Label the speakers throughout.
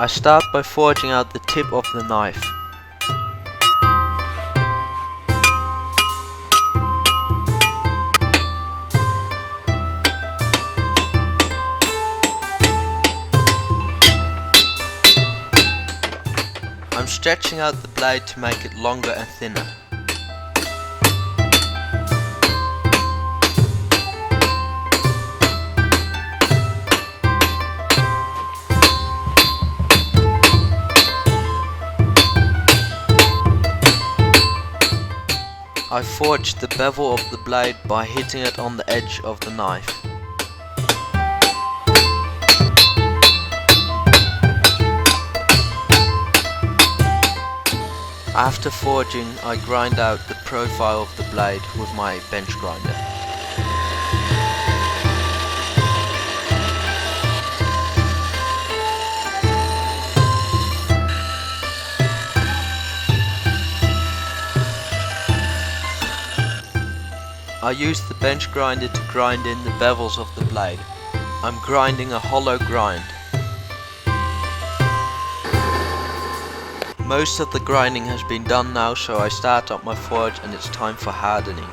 Speaker 1: I start by forging out the tip of the knife. I'm stretching out the blade to make it longer and thinner. I forged the bevel of the blade by hitting it on the edge of the knife. After forging, I grind out the profile of the blade with my bench grinder. I use the bench grinder to grind in the bevels of the blade. I'm grinding a hollow grind. Most of the grinding has been done now, so I start up my forge and it's time for hardening.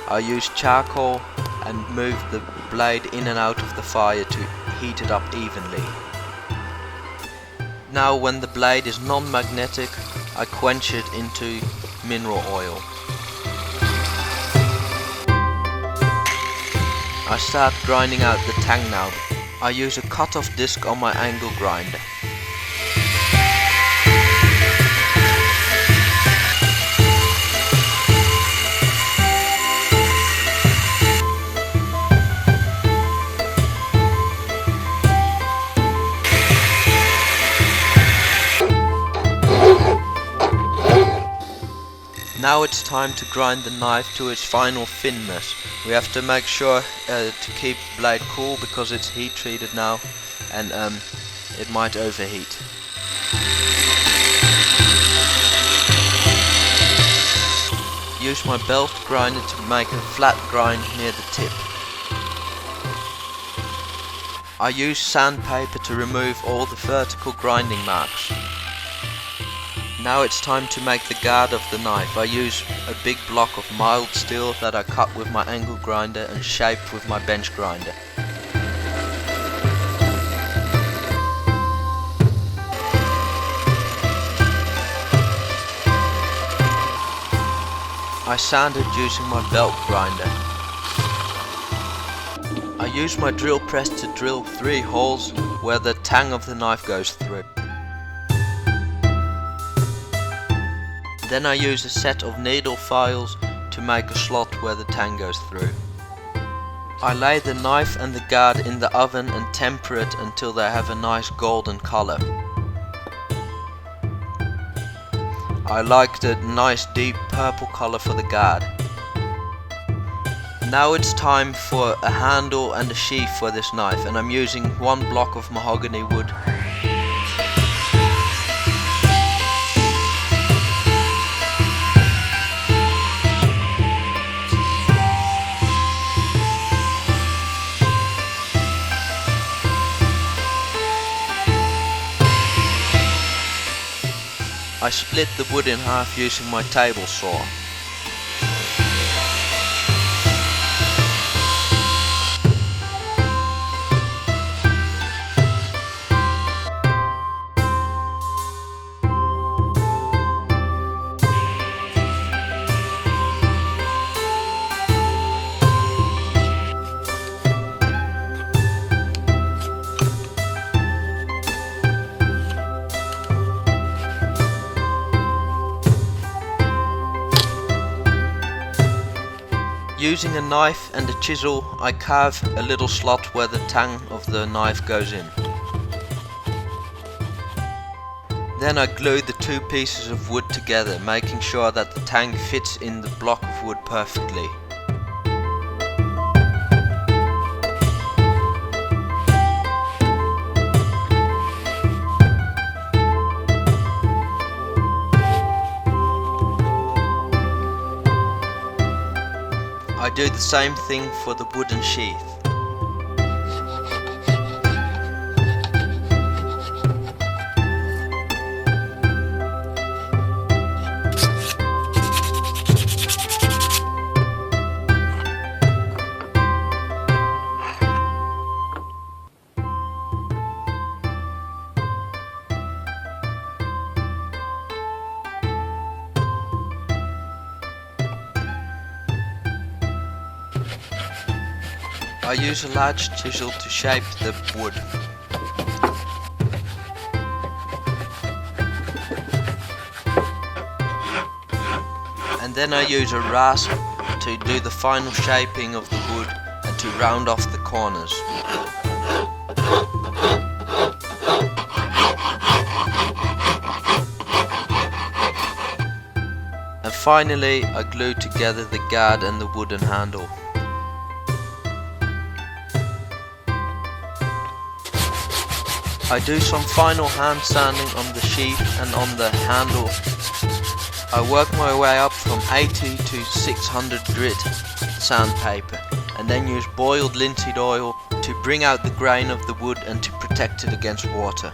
Speaker 1: I use charcoal and move the blade in and out of the fire to heat it up evenly. Now when the blade is non-magnetic, I quench it into mineral oil. I start grinding out the tang now. I use a cut-off disc on my angle grinder. Now it's time to grind the knife to its final thinness. We have to make sure to keep the blade cool because it's heat treated now and it might overheat. Use my belt grinder to make a flat grind near the tip. I use sandpaper to remove all the vertical grinding marks. Now it's time to make the guard of the knife. I use a big block of mild steel that I cut with my angle grinder and shape with my bench grinder. I sand it using my belt grinder. I use my drill press to drill 3 holes where the tang of the knife goes through. Then I use a set of needle files to make a slot where the tang goes through. I lay the knife and the guard in the oven and temper it until they have a nice golden color. I like the nice deep purple color for the guard. Now it's time for a handle and a sheath for this knife, and I'm using 1 block of mahogany wood. I split the wood in half using my table saw. Using a knife and a chisel, I carve a little slot where the tang of the knife goes in. Then I glue the 2 pieces of wood together, making sure that the tang fits in the block of wood perfectly. I do the same thing for the wooden sheath. I use a large chisel to shape the wood. And then I use a rasp to do the final shaping of the wood and to round off the corners. And finally I glue together the guard and the wooden handle. I do some final hand sanding on the sheath and on the handle. I work my way up from 80 to 600 grit sandpaper and then use boiled linseed oil to bring out the grain of the wood and to protect it against water.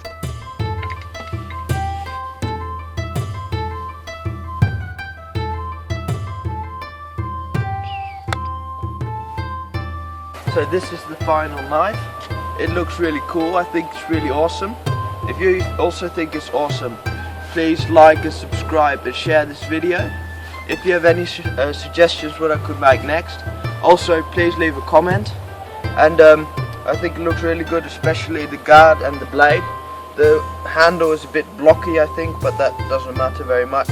Speaker 2: So this is the final knife. It looks really cool. I think it's really awesome. If you also think it's awesome, please like and subscribe and share this video. If you have any suggestions what I could make next, also please leave a comment. And I think it looks really good, especially the guard and the blade. The handle is a bit blocky I think, but that doesn't matter very much.